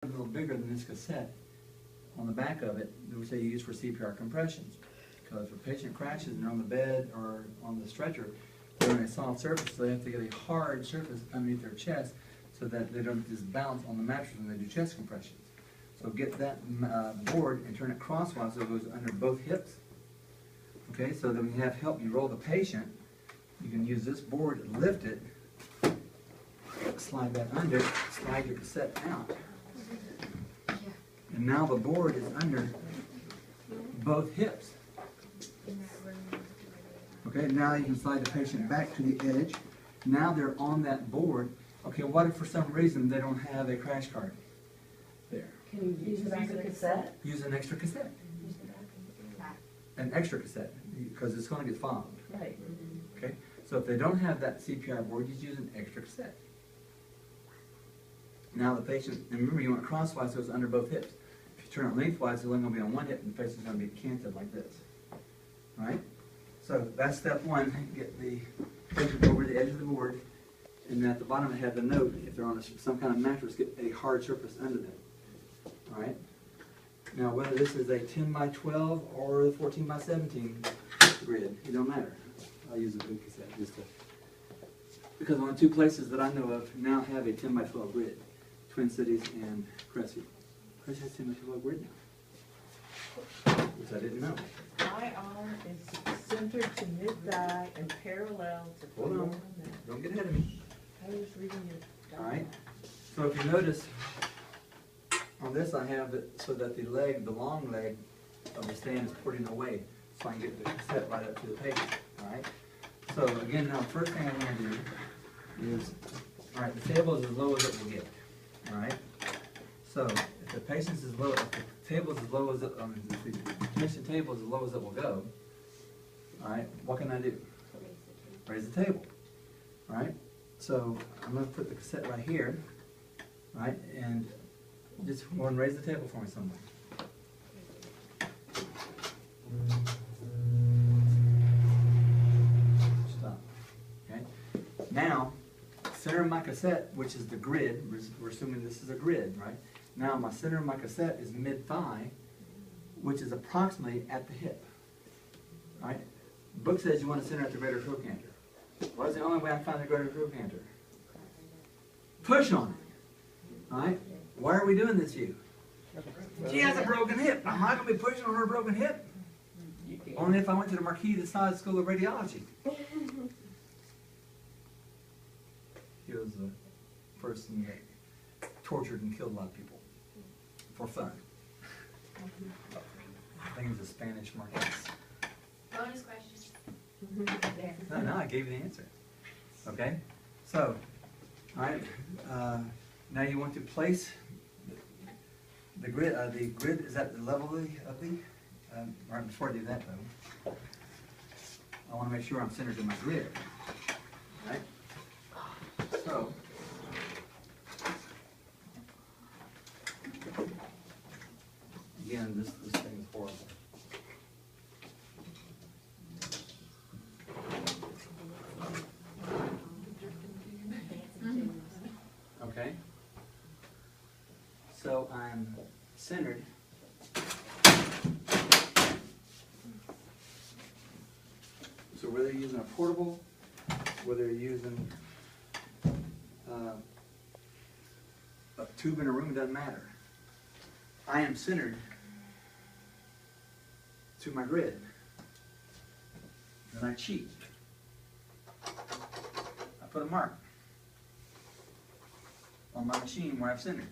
a little bigger than this cassette on the back of it, which they use for CPR compressions. Because if a patient crashes and they're on the bed or on the stretcher, they're on a soft surface, so they have to get a hard surface underneath their chest so that they don't just bounce on the mattress when they do chest compressions. So get that board and turn it crosswise so it goes under both hips. Okay, so then when you have help, you roll the patient, you can use this board and lift it, slide that under, slide your cassette out. And now the board is under both hips. Okay, now you can slide the patient back to the edge. Now they're on that board. Okay, what if for some reason they don't have a crash cart there? Can you use the back of the cassette? Use an extra cassette. An extra cassette, because it's going to get followed. Right. Okay, so if they don't have that CPR board, you just use an extra cassette. Now the patient, and remember you want it crosswise so it's under both hips. If you turn it lengthwise, it's only going to be on one hip and the patient's going to be canted like this. Alright? So that's step one. Get the patient over the edge of the board, and at the bottom have the note, if they're on some kind of mattress, get a hard surface under them. Alright? Now whether this is a 10x12 or a 14x17 grid, it don't matter. I'll use a big cassette just to, because only two places that I know of now have a 10x12 grid. Twin Cities and Crestview. Crestview has 10x12 grid now, which I didn't know. My arm is centered to mid-thigh and parallel to the Hold on. leg. Don't get ahead of me. I was reading it. Alright? So if you notice, on this I have it so that the leg, the long leg of the stand is pointing away, so I can get the cassette right up to the patient. Alright? So again, now the first thing I'm going to do is, alright, the table is as low as it will get. Alright? So if the patient's as low, if the table's as low as it, if the patient table is as low as it will go, alright, what can I do? Raise the table. Alright? So I'm going to put the cassette right here, right, and just go and raise the table for me someone. Stop. Okay? Now, center of my cassette, which is the grid, we're assuming this is a grid, right? Now my center of my cassette is mid-thigh, which is approximately at the hip. Right? The book says you want to center at the greater trochanter. What is the only way I find the greater trochanter? Push on it. Alright? Why are we doing this to you? She has a broken hip. I'm not going to be pushing on her broken hip. Only if I went to the Marquis de Sade School of Radiology. He was the person that tortured and killed a lot of people for fun. I think it was a Spanish Marquis. Bonus questions. No, I gave you the answer. Okay? So, alright, now you want to place the grid. The grid is at the level of the right before I do that though, I want to make sure I'm centered in my grid. Right? So, again, this thing is horrible. Okay? So I'm centered. So whether you're using a portable, whether you're using a tube in a room, it doesn't matter. I am centered to my grid. Then I cheat. I put a mark on my machine where I've centered.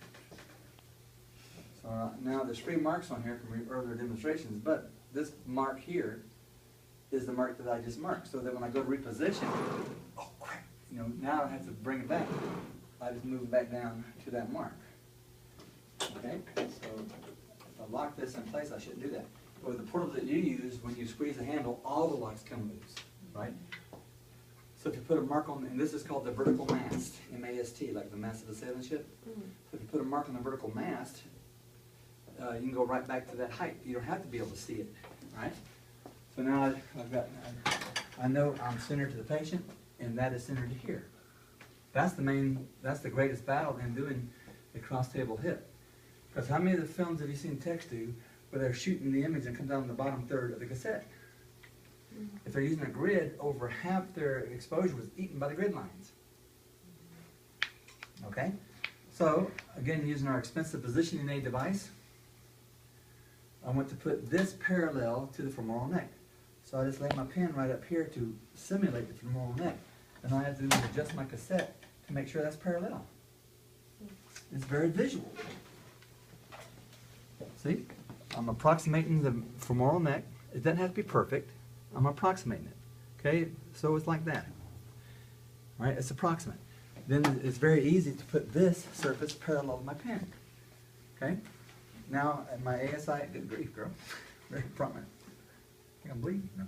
So now there's 3 marks on here from earlier demonstrations, but this mark here is the mark that I just marked. So that when I go to reposition, oh crap, now I have to bring it back. I just move it back down to that mark. Okay, so if I lock this in place, I shouldn't do that. But with the portable that you use, when you squeeze the handle, all the locks come loose, right? So if you put a mark on, and this is called the vertical mast, M-A-S-T, like the mast of a sailing ship. So if you put a mark on the vertical mast, you can go right back to that height. You don't have to be able to see it, right? So now I know I'm centered to the patient, and that is centered here. That's the greatest battle in doing the cross table hip. Because how many of the films have you seen text do where they're shooting the image and comes down the bottom third of the cassette? If they're using a grid, over half their exposure was eaten by the grid lines. Okay? So, again, using our expensive positioning aid device, I want to put this parallel to the femoral neck. So I just lay my pen right up here to simulate the femoral neck. And all I have to do is adjust my cassette to make sure that's parallel. It's very visual. See? I'm approximating the femoral neck. It doesn't have to be perfect. I'm approximating it. Okay? So it's like that. All right? It's approximate. Then it's very easy to put this surface parallel to my pen. Okay? Now, at my ASI, good grief, girl. Very prominent. I think I'm bleeding. No.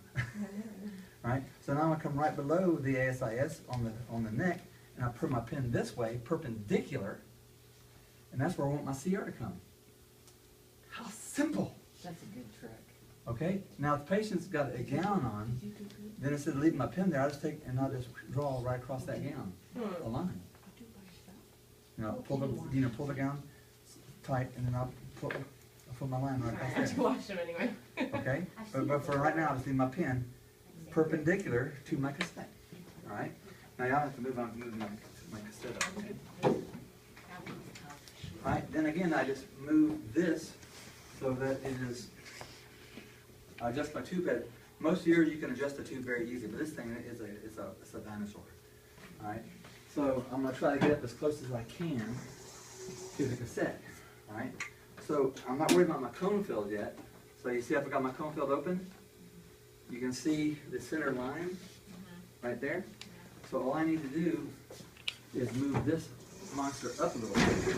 All right? So now I'm going to come right below the ASIS on the neck, and I put my pen this way, perpendicular, and that's where I want my CR to come. How simple! That's a good trick. Okay? Now, if the patient's got a gown on, then instead of leaving my pen there, I'll just take and I'll just draw right across that gown, a line. Pull the gown tight, and then I'll put my line right across there. Wash them anyway. Okay? But for right now, I'll just leave my pen perpendicular to my cassette. All right? Now, y'all have to move on to move my cassette up. Okay? All right? Then again, I just move this so that it is. I adjust my tube head. Most years you can adjust the tube very easy, but this thing is a dinosaur. All right. So I'm going to try to get up as close as I can to the cassette. All right. So I'm not worried about my cone field yet. So you see, I've got my cone field open. You can see the center line right there. So all I need to do is move this monster up a little bit.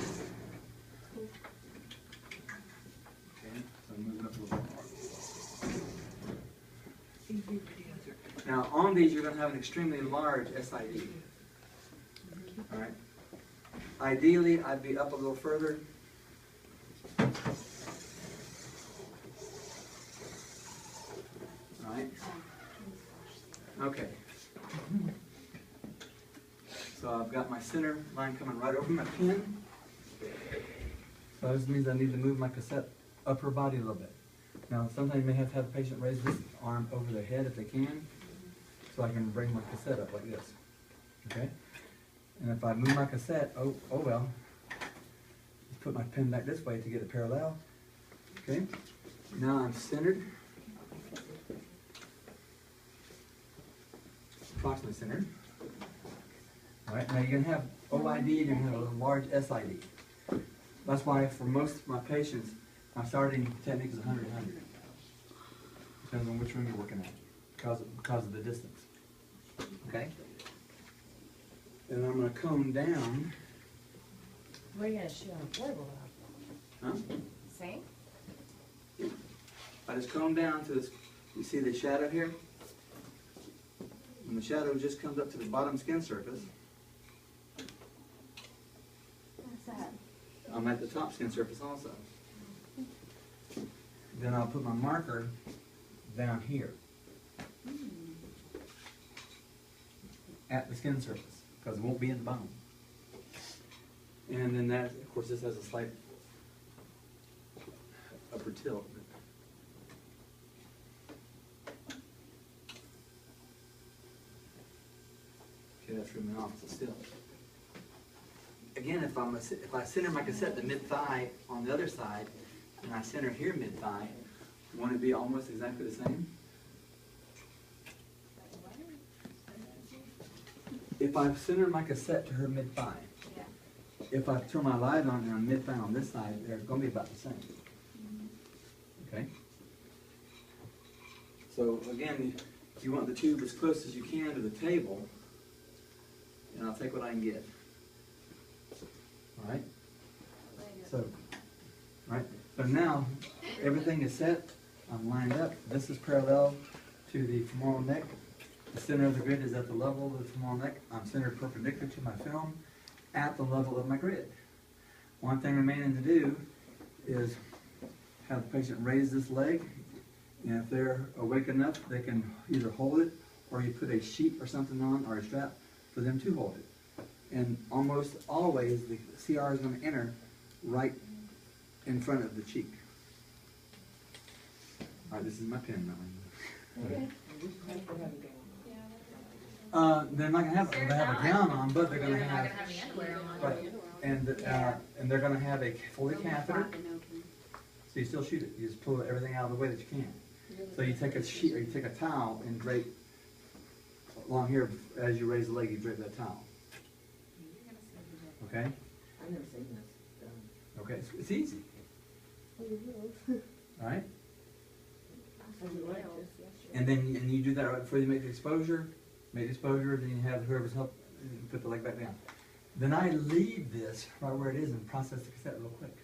Okay. So move it up a little bit more. Now, on these, you're going to have an extremely large SID. All right. Ideally, I'd be up a little further. All right. Okay. So I've got my center line coming right over my pen. So this means I need to move my cassette upper body a little bit. Now, sometimes you may have to have the patient raise this arm over their head if they can, so I can bring my cassette up like this. Okay? And if I move my cassette, oh well, just put my pen back this way to get it parallel. Okay? Now I'm centered. Approximately centered. Alright, now you're going to have OID, you're going to have a large SID. That's why for most of my patients, my starting technique is 100-100. Depends on which room you're working at, because of the distance. Okay? And I'm going to cone down. Where are you going to shoot on the floor? Huh? Same? I just cone down to this. You see the shadow here? And the shadow just comes up to the bottom skin surface. What's that? I'm at the top skin surface also. Then I'll put my marker down here at the skin surface, because it won't be in the bone. And then that, of course, this has a slight upper tilt. Okay, that's from the opposite still. Again, if I center my cassette to mid-thigh on the other side, and I center here mid-thigh, won't it be almost exactly the same? If I center my cassette to her mid-thigh, if I turn my light on and I'm mid-thigh on this side, they're going to be about the same. Okay? So again, you want the tube as close as you can to the table, and I'll take what I can get. All right? So now everything is set. I'm lined up. This is parallel to the femoral neck. The center of the grid is at the level of the femoral neck. I'm centered perpendicular to my film at the level of my grid. One thing remaining to do is have the patient raise this leg, and if they're awake enough, they can either hold it, or you put a sheet or something on, or a strap for them to hold it. And almost always the CR is going to enter right in front of the cheek. All right, this is my pen now. Okay. They're not gonna have, they have a gown on, but they're gonna They're not have, gonna have the underwear on. right, and they're gonna have a Foley catheter, so you still shoot it, you just pull everything out of the way that you can. So you take a sheet, or you take a towel and drape along here, as you raise the leg, you drape that towel. Okay? I've never seen this done. Okay, it's easy, all right? And then, and you do that right before you make the exposure, then you have whoever's help, put the leg back down. Then I leave this right where it is and process the cassette real quick.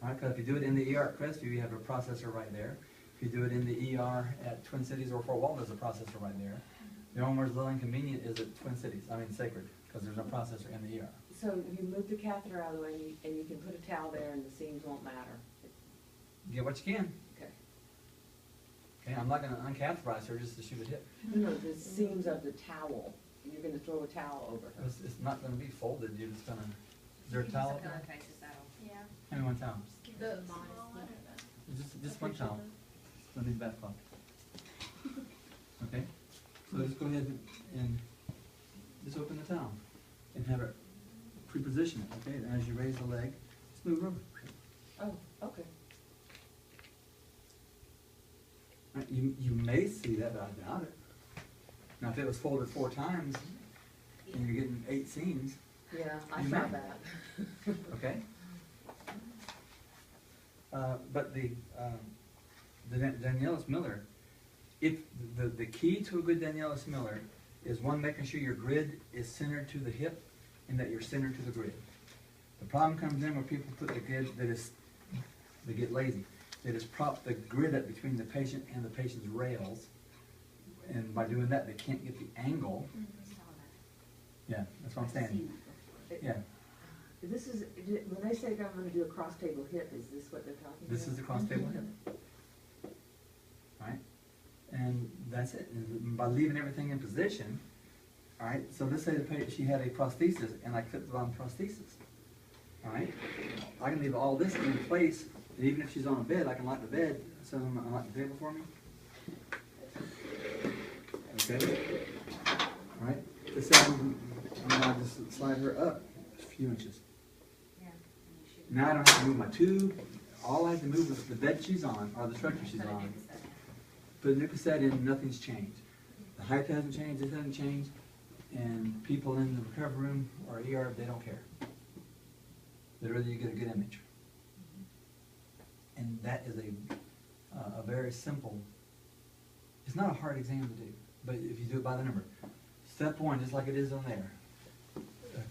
All right, because if you do it in the ER at Crestview, you have a processor right there. If you do it in the ER at Twin Cities or Fort Walton, there's a processor right there. The only where's a little inconvenient is at Twin Cities, Sacred, because there's no processor in the ER. So you move the catheter out of the way and you can put a towel there and the seams won't matter. Get what you can. Okay. Okay, I'm not gonna uncatheterize her just to shoot a hip. No, the seams of the towel. You're gonna throw a towel over her. It's not gonna be folded, you're just gonna, is there a Just a towel? pillowcase, is that all? Yeah. Give me one towel. The Just one towel. Don't need bath cloth. Okay, so just go ahead and just open the towel and have it pre-position it, okay? And as you raise the leg, just move over. Oh, okay. Right, you may see that, but I doubt it. Now, if it was folded 4 times and you're getting 8 seams, Yeah, I You saw may. that. okay? But the Danielus Miller, if the key to a good Danielus Miller is one, making sure your grid is centered to the hip and that you're centered to the grid. The problem comes in when people put the grid they get lazy. They just prop the grid up between the patient and the patient's rails, and by doing that, they can't get the angle. Yeah, that's what I'm saying. Yeah, This is, when they say I'm gonna do a cross table hip, is this what they're talking about? this is the cross table hip. Right? And that's it. And by leaving everything in position, all right, so let's say the patient, she had a prosthesis and I clipped it on prosthesis. All right? I can leave all this in place, and even if she's on a bed, I can lock the bed, so unlock the table for me. Okay? All right? Let's say I just slide her up a few inches. Now I don't have to move my tube. All I have to move is the bed she's on, or the structure she's on. Put a new cassette in, nothing's changed. The height hasn't changed, it hasn't changed, and people in the recovery room or ER, they don't care. They'd rather you get a good image. And that is a very simple, it's not a hard exam to do, but if you do it by the number. Step 1, just like it is on there.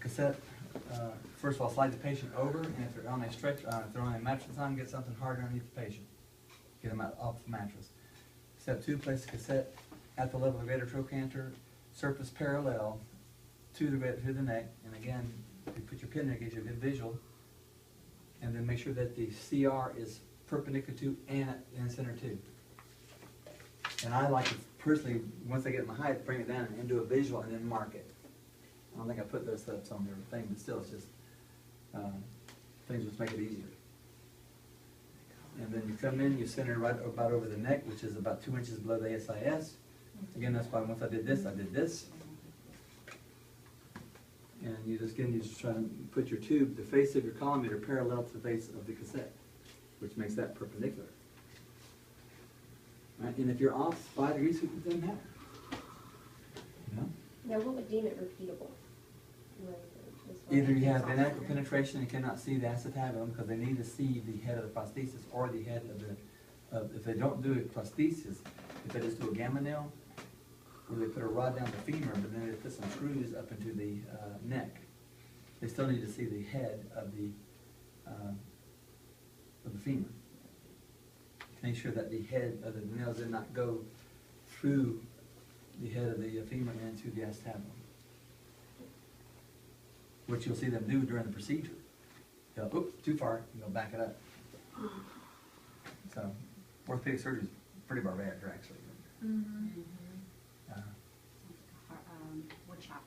Cassette, first of all, slide the patient over, and if they're on a stretch, if they're on a mattress on, get something hard underneath the patient. Get them out off the mattress. Step 2, place the cassette at the level of the greater trochanter, surface parallel to the neck, and again, if you put your pin there, it gives you a good visual. And then make sure that the CR is perpendicular to and center to. And I like to personally, once I get my height, bring it down and do a visual and then mark it. I don't think I put those steps on their thing, but still, it's just, things just make it easier. And then you come in, you center right about over the neck, which is about 2 inches below the ASIS. Again, that's why once I did this, And you just try to put your tube, the face of your collimator parallel to the face of the cassette, which makes that perpendicular. Right? And if you're off 5 degrees, it doesn't matter. You know? Now, what would deem it repeatable? Either you have inadequate penetration and cannot see the acetabulum because they need to see the head of the prosthesis or the head of the, if they don't do a prosthesis, if they just do a gamma nail, where they put a rod down the femur, but then they put some screws up into the neck, they still need to see the head of the femur. Make sure that the head of the nails did not go through the head of the femur into the acetabulum. What you'll see them do during the procedure. They'll, oops, too far, and they'll back it up. So, orthopedic surgery is pretty barbaric, actually. Wood shop.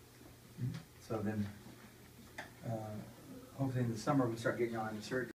So then, hopefully in the summer we start getting you on the surgery.